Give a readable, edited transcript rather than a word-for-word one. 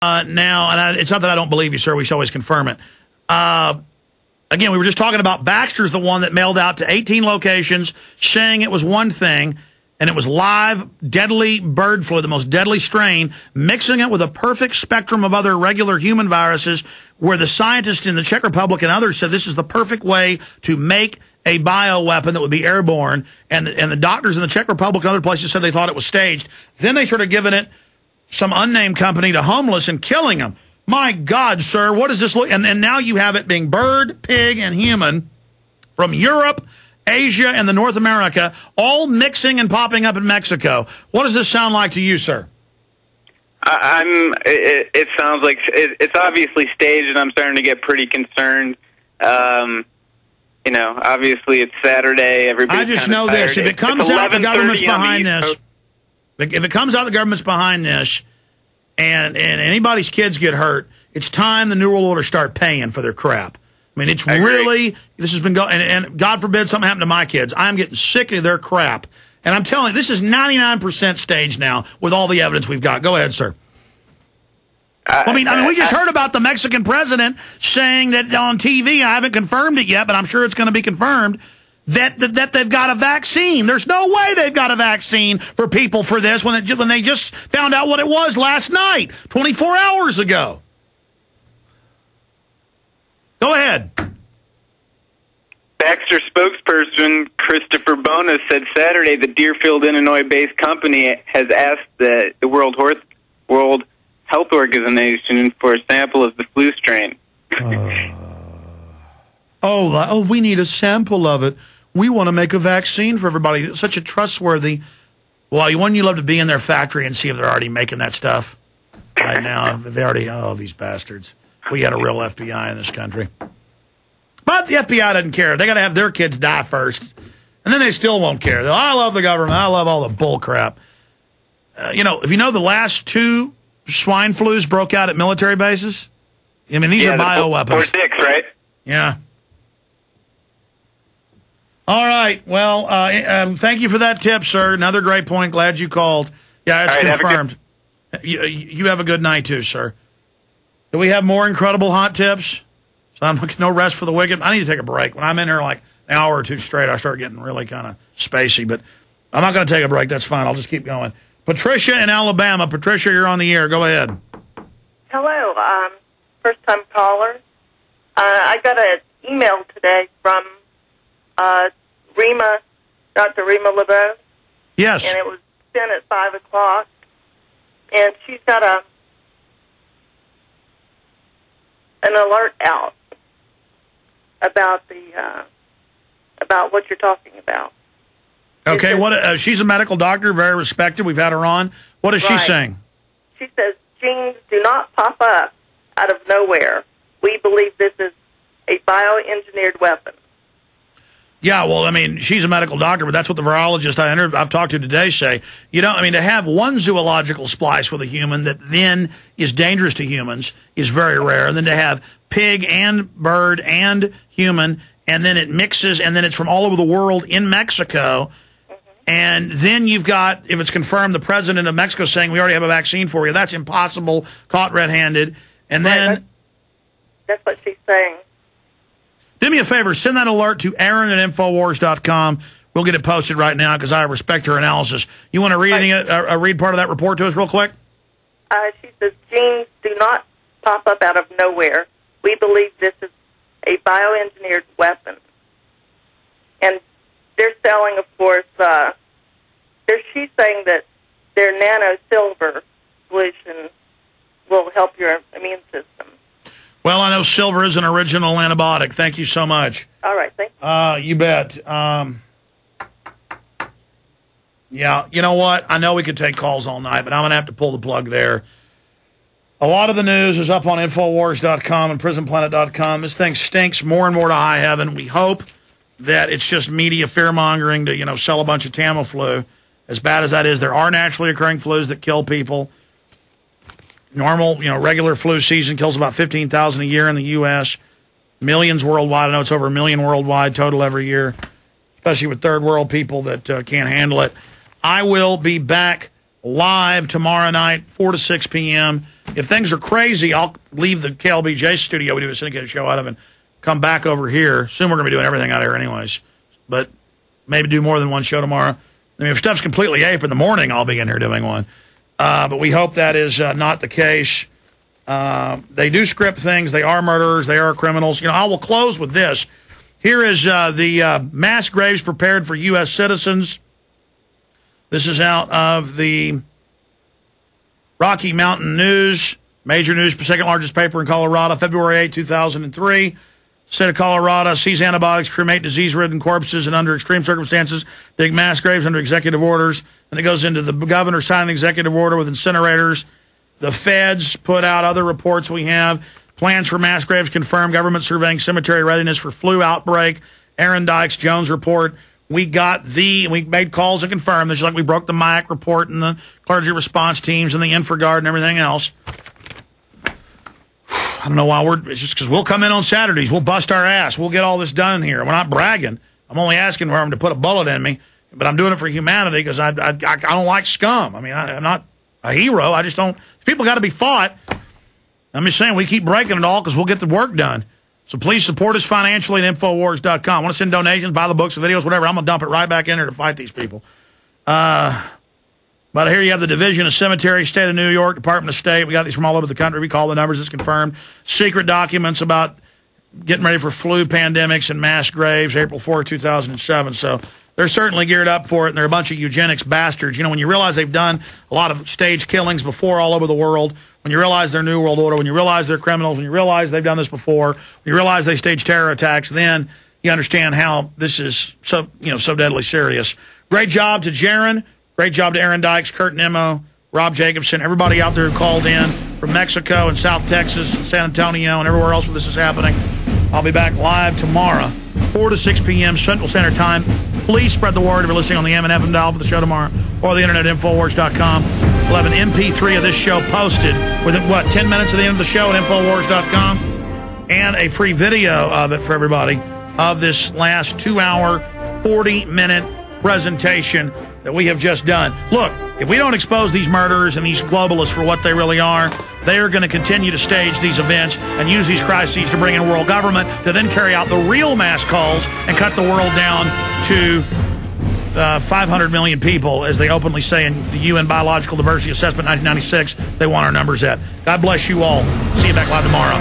Now, and it's not that I don't believe you, sir. We should always confirm it. Again, we were just talking about Baxter's the one that mailed out to 18 locations saying it was one thing, and it was live, deadly bird flu, the most deadly strain, mixing it with a perfect spectrum of other regular human viruses, where the scientists in the Czech Republic and others said this is the perfect way to make a bioweapon that would be airborne, and the doctors in the Czech Republic and other places said they thought it was staged. Then they started giving it some unnamed company to homeless and killing them. My God, sir, what does this look? And now you have it being bird, pig, and human from Europe, Asia, and the North America, all mixing and popping up in Mexico. What does this sound like to you, sir? It sounds like it's obviously staged, and I'm starting to get pretty concerned. You know, obviously it's Saturday. Everybody's I just know this: if it comes out the government's behind this, if it comes out the government's behind this, and anybody's kids get hurt, it's time the New World Order start paying for their crap. I mean, it's really, this has been going, and God forbid something happened to my kids. I'm getting sick of their crap. And I'm telling you, this is 99% staged now with all the evidence we've got. Go ahead, sir. I mean, we just heard about the Mexican president saying that on TV, I haven't confirmed it yet, but I'm sure it's going to be confirmed, that they've got a vaccine. There's no way they've got a vaccine for people for this when they just found out what it was last night, 24 hours ago. Go ahead. Baxter spokesperson Christopher Bona said Saturday the Deerfield, Illinois-based company has asked the World Health Organization for a sample of the flu strain. We need a sample of it. We want to make a vaccine for everybody. It's such a trustworthy. Well, wouldn't you love to be in their factory and see if they're already making that stuff right now? They already, these bastards. We got a real FBI in this country. But the FBI doesn't care. They got to have their kids die first. And then they still won't care. I love the government. I love all the bull crap. If you know the last 2 swine flus broke out at military bases? I mean, these are bioweapons. 4-6, right? Yeah. All right. Well, thank you for that tip, sir. Another great point. Glad you called. Yeah, it's confirmed. You have a good night, too, sir. Do we have more incredible hot tips? So I'm looking no rest for the wicked. I need to take a break. When I'm in here like an hour or two straight, I start getting really kind of spacey. But I'm not going to take a break. That's fine. I'll just keep going. Patricia in Alabama. Patricia, you're on the air. Go ahead. Hello. First-time caller. I got an email today from Dr. Rima LeBeau. Yes. And it was sent at 5 o'clock. And she's got an alert out about about what you're talking about. Okay, she's a medical doctor, very respected. We've had her on. What is she saying? She says, genes do not pop up out of nowhere. We believe this is a bioengineered weapon. Yeah, well, I mean, she's a medical doctor, but that's what the virologist I've talked to today say. To have one zoological splice with a human that then is dangerous to humans is very rare. And then to have pig and bird and human, and then it mixes, and then it's from all over the world in Mexico. And then you've got, if it's confirmed, the president of Mexico saying we already have a vaccine for you. That's impossible, caught red-handed. And then... That's what she's saying. Do me a favor, send that alert to Aaron at Infowars.com. We'll get it posted right now because I respect her analysis. You want to read read part of that report to us real quick? She says, genes do not pop up out of nowhere. We believe this is a bioengineered weapon. And they're selling, of course, she's saying that their nano-silver solution will help your immune system. Well, I know silver is an original antibiotic. Thank you so much. All right, thank you. You bet. Yeah, you know what? I know we could take calls all night, but I'm going to have to pull the plug there. A lot of the news is up on Infowars.com and PrisonPlanet.com. This thing stinks more and more to high heaven. We hope that it's just media fear-mongering to, sell a bunch of Tamiflu. As bad as that is, there are naturally occurring flus that kill people. Normal, regular flu season kills about 15,000 a year in the U.S., millions worldwide. I know it's over 1 million worldwide total every year, especially with third world people that can't handle it. I will be back live tomorrow night, 4 to 6 p.m. If things are crazy, I'll leave the KLBJ studio we do a syndicated show out of and come back over here. Soon we're going to be doing everything out here anyways. But maybe do more than one show tomorrow. I mean, if stuff's completely ape in the morning, I'll be in here doing one. But we hope that is not the case. They do script things. They are murderers. They are criminals. You know, I will close with this. Here is the mass graves prepared for U.S. citizens. This is out of the Rocky Mountain News, major news, second largest paper in Colorado, February 8, 2003. State of Colorado sees antibiotics cremate disease-ridden corpses and under extreme circumstances dig mass graves under executive orders. And it goes into the governor signing the executive order with incinerators. The feds put out other reports we have. Plans for mass graves confirmed. Government surveying cemetery readiness for flu outbreak. Aaron Dykes Jones report. We made calls and confirmed. This is like we broke the MIAC report and the clergy response teams and the InfraGard and everything else. I don't know why it's just because we'll come in on Saturdays. We'll bust our ass. We'll get all this done here. We're not bragging. I'm only asking for them to put a bullet in me, but I'm doing it for humanity because I don't like scum. I mean, I'm not a hero. I just don't. People got to be fought. I'm just saying we keep breaking it all because we'll get the work done. So please support us financially at Infowars.com. Want to send donations, buy the books, the videos, whatever. I'm going to dump it right back in there to fight these people. But here you have the Division of Cemetery, State of New York, Department of State. We got these from all over the country. We call the numbers. It's confirmed. Secret documents about getting ready for flu pandemics and mass graves, April 4, 2007. So they're certainly geared up for it, and they're a bunch of eugenics bastards. You know, when you realize they've done a lot of staged killings before all over the world, when you realize they're New World Order, when you realize they're criminals, when you realize they've done this before, when you realize they staged terror attacks, then you understand how this is so deadly serious. Great job to Jaron. Great job to Aaron Dykes, Kurt Nemo, Rob Jacobson, everybody out there who called in from Mexico and South Texas and San Antonio and everywhere else where this is happening. I'll be back live tomorrow, 4 to 6 p.m. Central Standard Time. Please spread the word if you're listening on the M and FM dial for the show tomorrow or the internet at Infowars.com. We'll have an MP3 of this show posted within, 10 minutes of the end of the show at Infowars.com, and a free video of it for everybody of this last 2-hour, 40-minute presentation that we have just done. Look, if we don't expose these murderers and these globalists for what they really are, they are going to continue to stage these events and use these crises to bring in world government to then carry out the real mass calls and cut the world down to 500 million people, as they openly say in the UN Biological Diversity Assessment 1996 they want our numbers at. God bless you all. See you back live tomorrow.